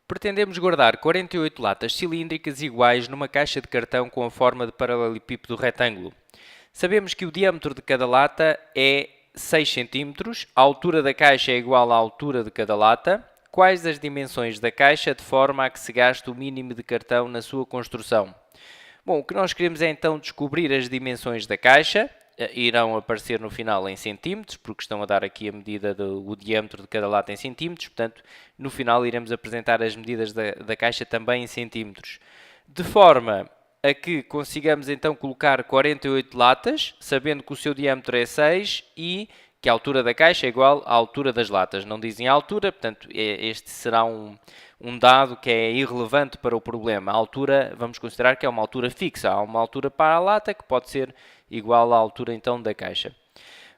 Pretendemos guardar 48 latas cilíndricas iguais numa caixa de cartão com a forma de paralelepípedo retângulo. Sabemos que o diâmetro de cada lata é 6 cm, a altura da caixa é igual à altura de cada lata. Quais as dimensões da caixa de forma a que se gaste o mínimo de cartão na sua construção? Bom, o que nós queremos é então descobrir as dimensões da caixa. Irão aparecer no final em centímetros, porque estão a dar aqui a medida do diâmetro de cada lata em centímetros. Portanto, no final iremos apresentar as medidas da caixa também em centímetros. De forma a que consigamos então colocar 48 latas, sabendo que o seu diâmetro é 6 e que a altura da caixa é igual à altura das latas. Não dizem a altura, portanto, este será um dado que é irrelevante para o problema. A altura, vamos considerar que é uma altura fixa. Há uma altura para a lata que pode ser igual à altura então da caixa.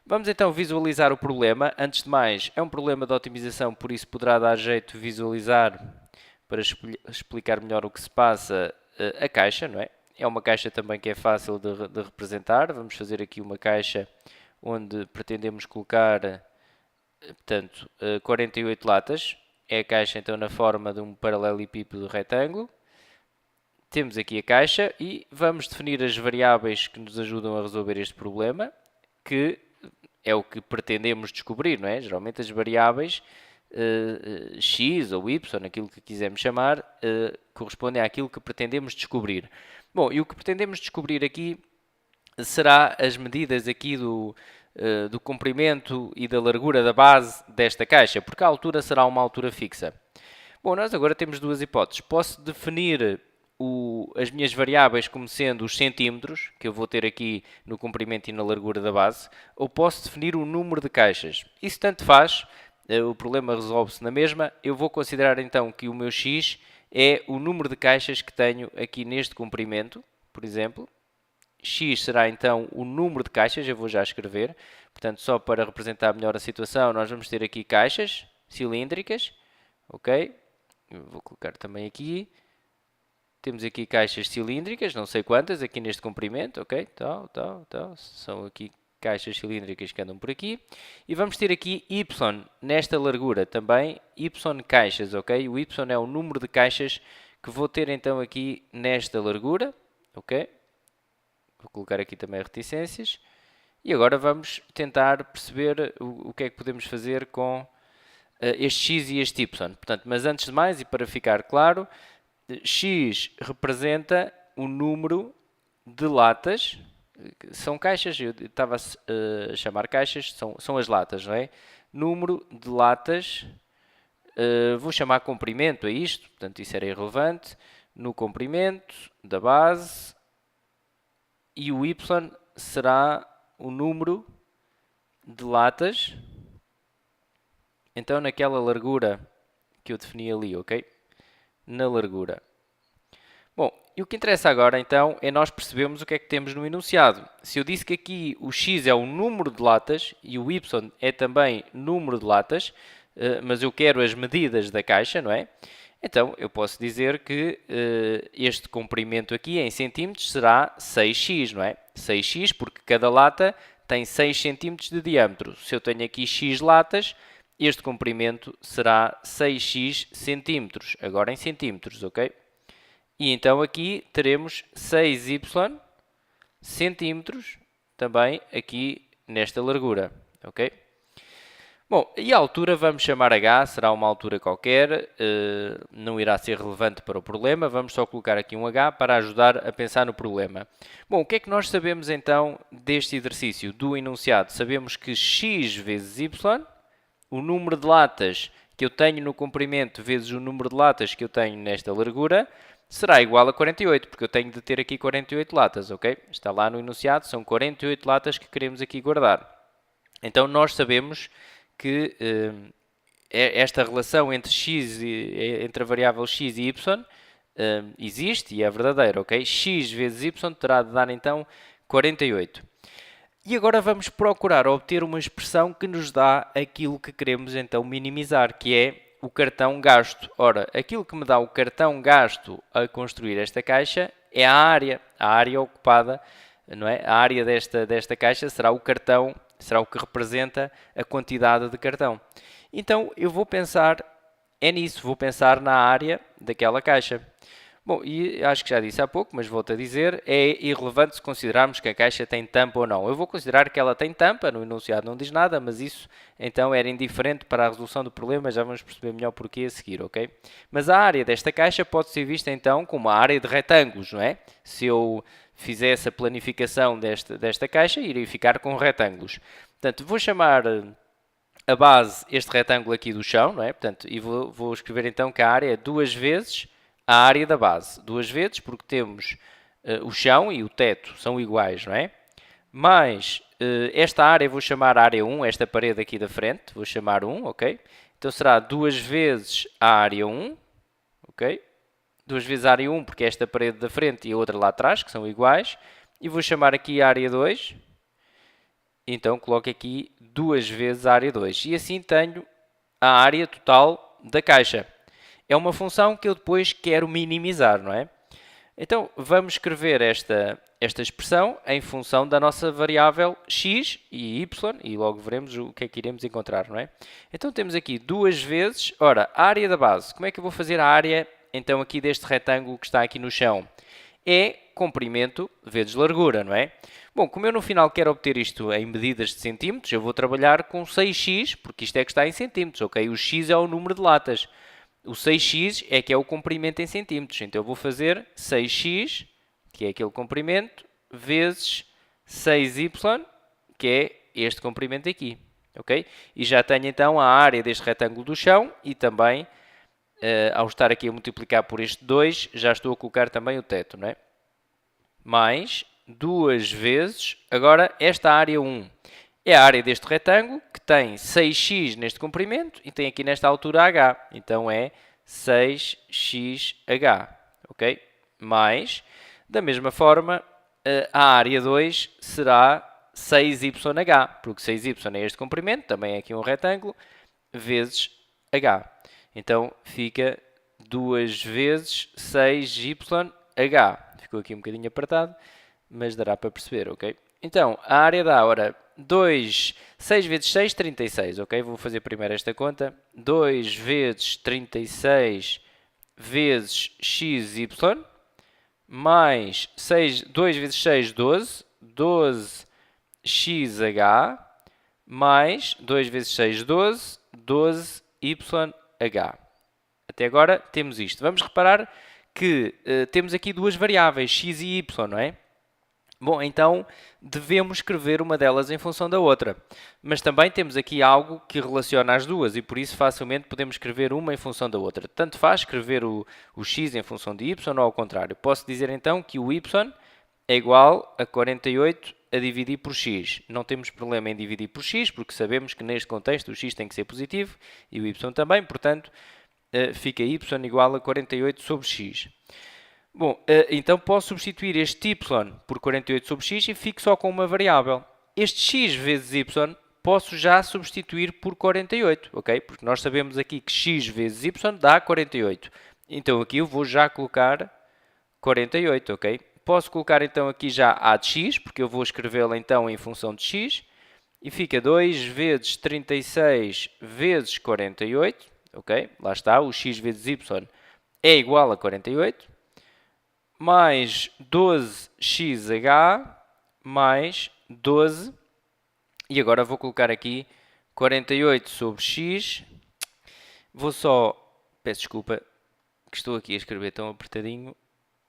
Vamos então visualizar o problema. Antes de mais, é um problema de otimização, por isso poderá dar jeito de visualizar para explicar melhor o que se passa a caixa, não é? É uma caixa também que é fácil de representar. Vamos fazer aqui uma caixa onde pretendemos colocar, portanto, 48 latas. É a caixa então na forma de um paralelepípedo retângulo. Temos aqui a caixa e vamos definir as variáveis que nos ajudam a resolver este problema, que é o que pretendemos descobrir, não é? Geralmente as variáveis x ou y, aquilo que quisermos chamar, correspondem àquilo que pretendemos descobrir. Bom, e o que pretendemos descobrir aqui será as medidas aqui do comprimento e da largura da base desta caixa, porque a altura será uma altura fixa. Bom, nós agora temos duas hipóteses. Posso definir as minhas variáveis como sendo os centímetros, que eu vou ter aqui no comprimento e na largura da base, ou posso definir o número de caixas. Isso tanto faz, o problema resolve-se na mesma. Eu vou considerar então que o meu x é o número de caixas que tenho aqui neste comprimento, por exemplo. X será então o número de caixas, eu vou já escrever. Portanto, só para representar melhor a situação, nós vamos ter aqui caixas cilíndricas, ok? Eu vou colocar também aqui. Temos aqui caixas cilíndricas, não sei quantas, aqui neste comprimento, ok? Tal. São aqui caixas cilíndricas que andam por aqui. E vamos ter aqui Y nesta largura também, Y caixas, ok? O Y é o número de caixas que vou ter então aqui nesta largura, ok? Vou colocar aqui também reticências. E agora vamos tentar perceber o que é que podemos fazer com este x e este y. Portanto, mas antes de mais, e para ficar claro, x representa o número de latas. São caixas, eu estava a chamar caixas, são as latas, não é? Número de latas, vou chamar comprimento a isto, portanto isso era irrelevante. No comprimento da base, e o y será o número de latas, então naquela largura que eu defini ali, ok? Na largura. Bom, e o que interessa agora então é nós percebermos o que é que temos no enunciado. Se eu disse que aqui o x é o número de latas e o y é também número de latas, mas eu quero as medidas da caixa, não é? Então, eu posso dizer que este comprimento aqui em centímetros será 6x, não é? 6x, porque cada lata tem 6 centímetros de diâmetro. Se eu tenho aqui x latas, este comprimento será 6x centímetros, agora em centímetros, ok? E então aqui teremos 6y centímetros também aqui nesta largura, ok? Bom, e a altura vamos chamar h, será uma altura qualquer, não irá ser relevante para o problema, vamos só colocar aqui um h para ajudar a pensar no problema. Bom, o que é que nós sabemos então deste exercício, do enunciado? Sabemos que x vezes y, o número de latas que eu tenho no comprimento vezes o número de latas que eu tenho nesta largura, será igual a 48, porque eu tenho de ter aqui 48 latas, ok? Está lá no enunciado, são 48 latas que queremos aqui guardar. Então nós sabemos que esta relação entre x entre a variável x e y existe e é verdadeira, ok? X vezes y terá de dar então 48. E agora vamos procurar obter uma expressão que nos dá aquilo que queremos então minimizar, que é o cartão gasto. Ora, aquilo que me dá o cartão gasto a construir esta caixa é a área ocupada, não é? A área desta caixa será o cartão, será o que representa a quantidade de cartão. Então, eu vou pensar é nisso, vou pensar na área daquela caixa. Bom, e acho que já disse há pouco, mas volto a dizer, é irrelevante se considerarmos que a caixa tem tampa ou não. Eu vou considerar que ela tem tampa, no enunciado não diz nada, mas isso então era indiferente para a resolução do problema, já vamos perceber melhor porquê a seguir, ok? Mas a área desta caixa pode ser vista então como a área de retângulos, não é? Se eu fizesse a planificação desta caixa, iria ficar com retângulos. Portanto, vou chamar a base, este retângulo aqui do chão, não é? Portanto, e vou escrever então que a área é 2 vezes a área da base. 2 vezes porque temos o chão e o teto são iguais, não é? Mais esta área vou chamar área 1, esta parede aqui da frente, vou chamar 1, ok? Então será 2 vezes a área 1, ok? 2 vezes a área 1 porque é esta parede da frente e a outra lá atrás, que são iguais. E vou chamar aqui a área 2. Então coloco aqui 2 vezes a área 2. E assim tenho a área total da caixa. É uma função que eu depois quero minimizar, não é? Então vamos escrever esta expressão em função da nossa variável x e y e logo veremos o que é que iremos encontrar, não é? Então temos aqui 2 vezes, ora, a área da base. Como é que eu vou fazer a área então aqui deste retângulo que está aqui no chão? É comprimento vezes largura, não é? Bom, como eu no final quero obter isto em medidas de centímetros, eu vou trabalhar com 6x, porque isto é que está em centímetros, ok? O x é o número de latas. O 6x é que é o comprimento em centímetros. Então eu vou fazer 6x, que é aquele comprimento, vezes 6y, que é este comprimento aqui, ok? E já tenho então a área deste retângulo do chão e também, ao estar aqui a multiplicar por este 2, já estou a colocar também o teto, não é? Mais 2 vezes, agora esta área 1 é a área deste retângulo, que tem 6x neste comprimento e tem aqui nesta altura h. Então é 6xh, ok? Mais, da mesma forma, a área 2 será 6yh, porque 6y é este comprimento, também é aqui um retângulo, vezes h. Então fica 2 vezes 6yh. Ficou aqui um bocadinho apertado, mas dará para perceber, ok? Então, a área dá, ora, 6 vezes 6, 36, ok? Vou fazer primeiro esta conta. 2 vezes 36 vezes xy, mais 2 vezes 6, 12. 12xh, mais 2 vezes 6, 12. 12yh. Até agora temos isto. Vamos reparar que temos aqui duas variáveis, x e y, não é? Bom, então devemos escrever uma delas em função da outra. Mas também temos aqui algo que relaciona as duas e por isso facilmente podemos escrever uma em função da outra. Tanto faz escrever o x em função de y ou ao contrário. Posso dizer então que o y é igual a 48 a dividir por x. Não temos problema em dividir por x porque sabemos que neste contexto o x tem que ser positivo e o y também, portanto fica y igual a 48 sobre x. Bom, então posso substituir este y por 48 sobre x e fico só com uma variável. Este x vezes y posso já substituir por 48, ok? Porque nós sabemos aqui que x vezes y dá 48. Então aqui eu vou já colocar 48, ok? Posso colocar então aqui já a de x, porque eu vou escrevê-la então em função de x. E fica 2 vezes 36 vezes 48, ok? Lá está, o x vezes y é igual a 48. Mais 12xh mais 12. E agora vou colocar aqui 48 sobre x. Vou só, peço desculpa, que estou aqui a escrever tão apertadinho.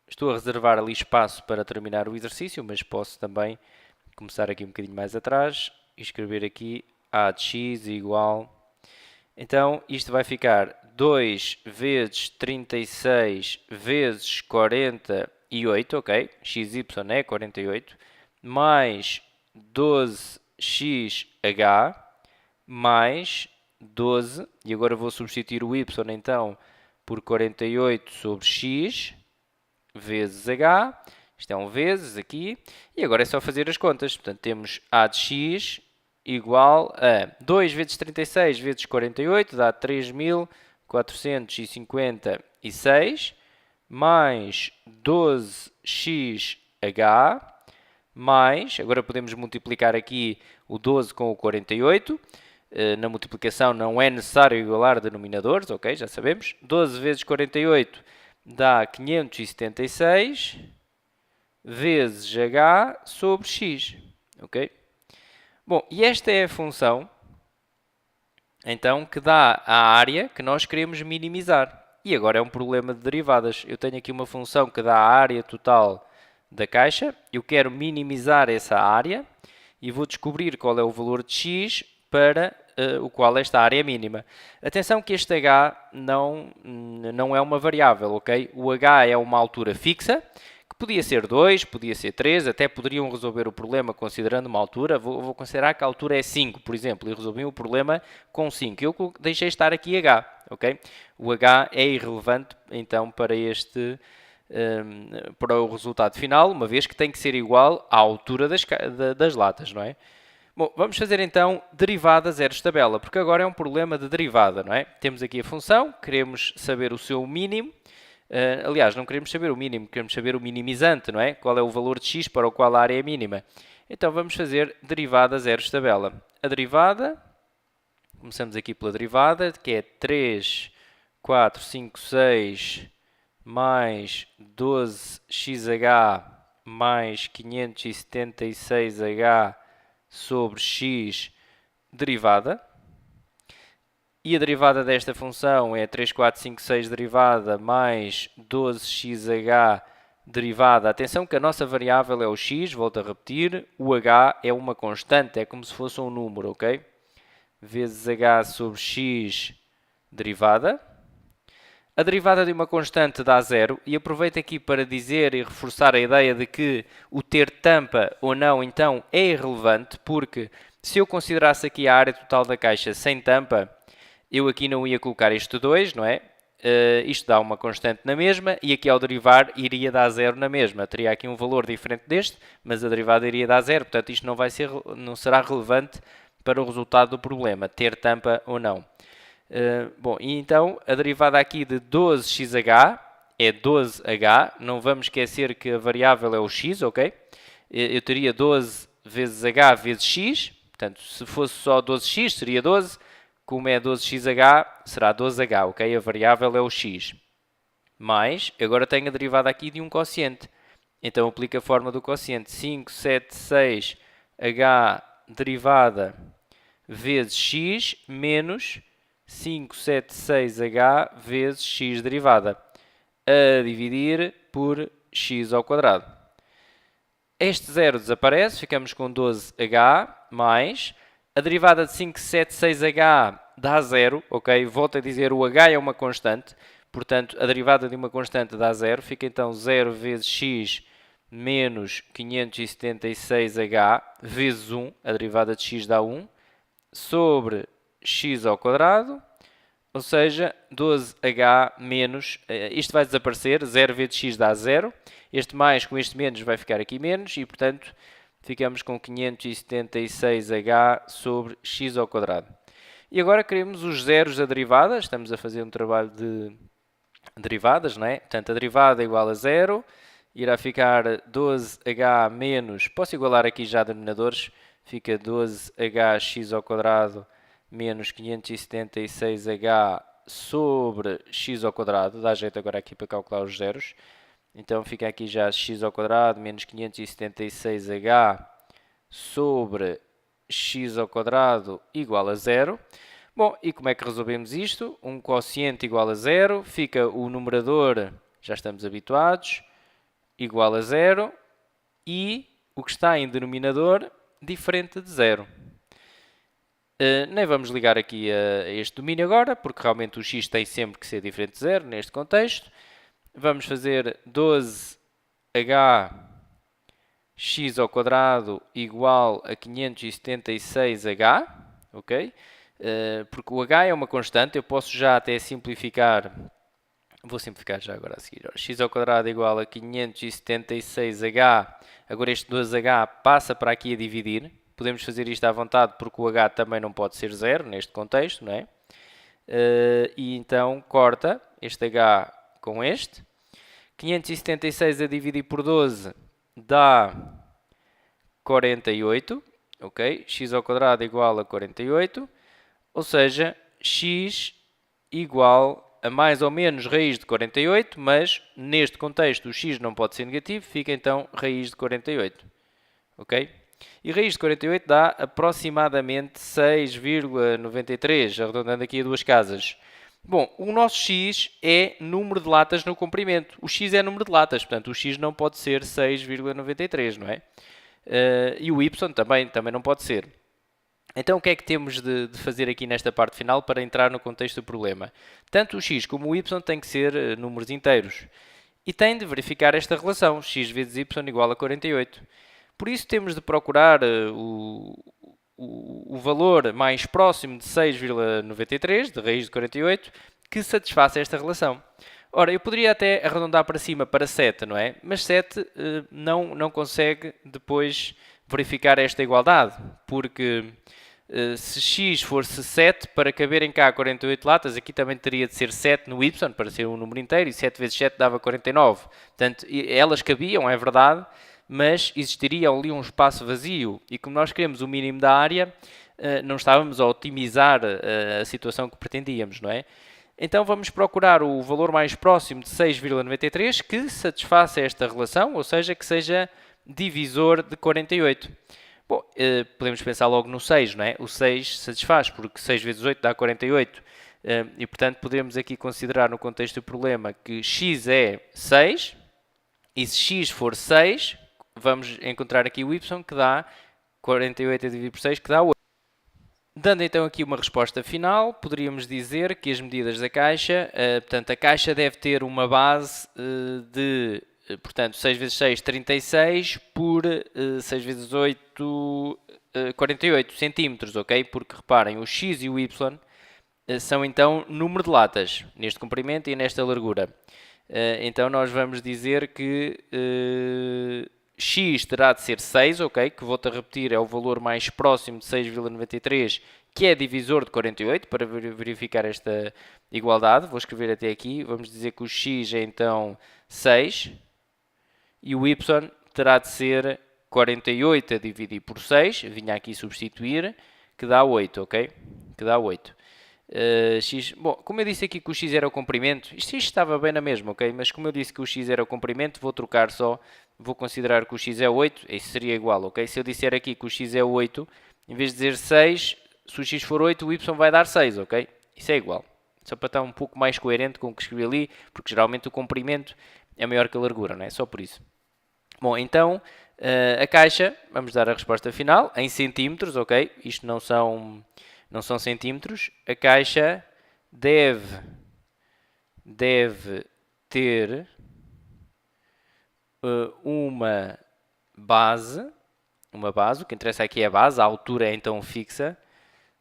Estou a reservar ali espaço para terminar o exercício, mas posso também começar aqui um bocadinho mais atrás e escrever aqui a de x igual. Então, isto vai ficar 2 vezes 36 vezes 48, ok? xy é 48, mais 12xh mais 12, e agora vou substituir o y então por 48 sobre x vezes h, isto é um vezes aqui, e agora é só fazer as contas. Portanto, temos a de x igual a 2 vezes 36 vezes 48, dá 3.456, mais 12xh, mais, agora podemos multiplicar aqui o 12 com o 48, na multiplicação não é necessário igualar denominadores, ok? Já sabemos. 12 vezes 48 dá 576 vezes h sobre x, ok? Bom, e esta é a função, então, que dá a área que nós queremos minimizar. E agora é um problema de derivadas. Eu tenho aqui uma função que dá a área total da caixa. Eu quero minimizar essa área e vou descobrir qual é o valor de x para o qual esta área é mínima. Atenção que este h não é uma variável, ok? O h é uma altura fixa, que podia ser 2, podia ser 3, até poderiam resolver o problema considerando uma altura. Vou considerar que a altura é 5, por exemplo, e resolvi o problema com 5. Eu deixei estar aqui h, ok? O h é irrelevante, então, para para o resultado final, uma vez que tem que ser igual à altura das latas, não é? Bom, vamos fazer então derivada zeros tabela, porque agora é um problema de derivada, não é? Temos aqui a função, queremos saber o seu mínimo. Aliás, não queremos saber o mínimo, queremos saber o minimizante, não é? Qual é o valor de x para o qual a área é mínima. Então vamos fazer derivada zeros tabela. A derivada, começamos aqui pela derivada, que é 3, 4, 5, 6 mais 12xh mais 576h sobre x derivada. E a derivada desta função é 3, 4, 5, 6 derivada mais 12xh derivada. Atenção que a nossa variável é o x, volto a repetir, o h é uma constante, é como se fosse um número, ok? Vezes h sobre x derivada. A derivada de uma constante dá zero, e aproveito aqui para dizer e reforçar a ideia de que o ter tampa ou não, então, é irrelevante, porque se eu considerasse aqui a área total da caixa sem tampa, eu aqui não ia colocar este 2, não é? Isto dá uma constante na mesma, e aqui ao derivar iria dar zero na mesma. Teria aqui um valor diferente deste, mas a derivada iria dar zero, portanto isto não será relevante para o resultado do problema, ter tampa ou não. Bom, e então a derivada aqui de 12xh é 12h, não vamos esquecer que a variável é o x, ok? Eu teria 12 vezes h vezes x, portanto, se fosse só 12x seria 12, como é 12xh será 12h, ok? A variável é o x. Mais, agora tenho a derivada aqui de um quociente, então aplico a forma do quociente, 576h derivada vezes x menos 576h vezes x derivada, a dividir por x ao quadrado. Este zero desaparece, ficamos com 12h, mais a derivada de 576h dá zero, ok? Volto a dizer, o h é uma constante, portanto, a derivada de uma constante dá zero, fica então 0 vezes x menos 576h vezes 1, a derivada de x dá 1, sobre x ao quadrado, ou seja, 12h menos, isto vai desaparecer, 0 vezes x dá 0, este mais com este menos vai ficar aqui menos, e portanto ficamos com 576h sobre x ao quadrado. E agora queremos os zeros da derivada, estamos a fazer um trabalho de derivadas, não é? Portanto, a derivada é igual a 0, irá ficar 12h menos, posso igualar aqui já denominadores, fica 12hx ao quadrado menos 576h sobre x ao quadrado. Dá jeito agora aqui para calcular os zeros. Então fica aqui já x ao quadrado menos 576h sobre x ao quadrado igual a 0. Bom, e como é que resolvemos isto? Um quociente igual a 0, fica o numerador, já estamos habituados, igual a 0, e o que está em denominador diferente de 0. Nem vamos ligar aqui a este domínio agora, porque realmente o x tem sempre que ser diferente de 0 neste contexto. Vamos fazer 12h x ao quadrado igual a 576h, ok? Porque o h é uma constante, eu posso já até simplificar, vou simplificar já agora a seguir. X ao quadrado igual a 576h, agora este 12h passa para aqui a dividir. Podemos fazer isto à vontade porque o h também não pode ser 0 neste contexto, não é? E então corta este h com este. 576 a dividir por 12 dá 48, ok? X ao quadrado igual a 48. ou seja, x igual a mais ou menos raiz de 48, mas neste contexto o x não pode ser negativo, fica então raiz de 48. Ok? E raiz de 48 dá aproximadamente 6,93, arredondando aqui a duas casas. Bom, o nosso x é número de latas no comprimento. O x é número de latas, portanto o x não pode ser 6,93, não é? E o y também não pode ser. Então o que é que temos de fazer aqui nesta parte final para entrar no contexto do problema? Tanto o x como o y têm que ser números inteiros. E tem de verificar esta relação, x vezes y igual a 48. Por isso temos de procurar o valor mais próximo de 6,93, de raiz de 48, que satisfaça esta relação. Ora, eu poderia até arredondar para cima para 7, não é? Mas 7 não consegue depois verificar esta igualdade, porque se x fosse 7, para caberem cá 48 latas, aqui também teria de ser 7 no y, para ser um número inteiro, e 7 vezes 7 dava 49. Portanto, elas cabiam, é verdade, mas existiria ali um espaço vazio, e como nós queremos o mínimo da área, não estávamos a otimizar a situação que pretendíamos, não é? Então vamos procurar o valor mais próximo de 6,93 que satisfaça esta relação, ou seja, que seja divisor de 48. Bom, podemos pensar logo no 6, não é? O 6 satisfaz, porque 6 vezes 8 dá 48. E, portanto, podemos aqui considerar no contexto do problema que x é 6, e se x for 6, vamos encontrar aqui o y, que dá 48 a dividir por 6, que dá 8. Dando então aqui uma resposta final, poderíamos dizer que as medidas da caixa, portanto, a caixa deve ter uma base de, portanto, 6 vezes 6, 36, por 6 vezes 8, 48 centímetros, ok? Porque reparem, o x e o y são então número de latas, neste comprimento e nesta largura. Então nós vamos dizer que x terá de ser 6, ok? Que volto a repetir, é o valor mais próximo de 6,93, que é divisor de 48, para verificar esta igualdade. Vou escrever até aqui. Vamos dizer que o x é então 6 e o y terá de ser 48 a dividir por 6. Vinha aqui substituir, que dá 8, ok? Que dá 8. X, bom, como eu disse aqui que o x era o comprimento, isto estava bem na mesma, ok? Mas como eu disse que o x era o comprimento, vou trocar só, vou considerar que o x é 8, isso seria igual, ok? Se eu disser aqui que o x é 8, em vez de dizer 6, se o x for 8, o y vai dar 6, ok? Isso é igual. Só para estar um pouco mais coerente com o que escrevi ali, porque geralmente o comprimento é maior que a largura, não é? Só por isso. Bom, então, a caixa, vamos dar a resposta final, em centímetros, ok? Isto não são centímetros. A caixa deve ter uma base, o que interessa aqui é a base, a altura é então fixa,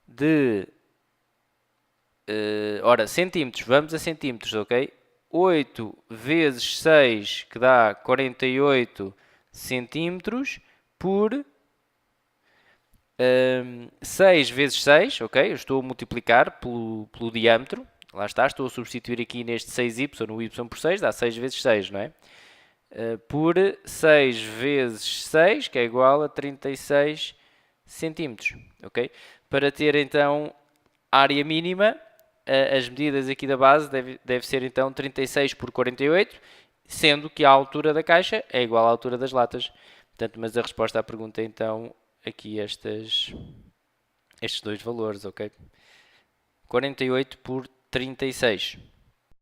de, ora, centímetros, vamos a centímetros, ok? 8 vezes 6, que dá 48 centímetros, por 6 vezes 6, ok? Eu estou a multiplicar pelo diâmetro. Lá está, estou a substituir aqui neste 6y, no y por 6, dá 6 vezes 6, não é? Por 6 vezes 6, que é igual a 36 centímetros, ok? Para ter então área mínima, as medidas aqui da base deve ser então 36 por 48, sendo que a altura da caixa é igual à altura das latas. Portanto, mas a resposta à pergunta é então aqui estes dois valores, ok? 48 por 36.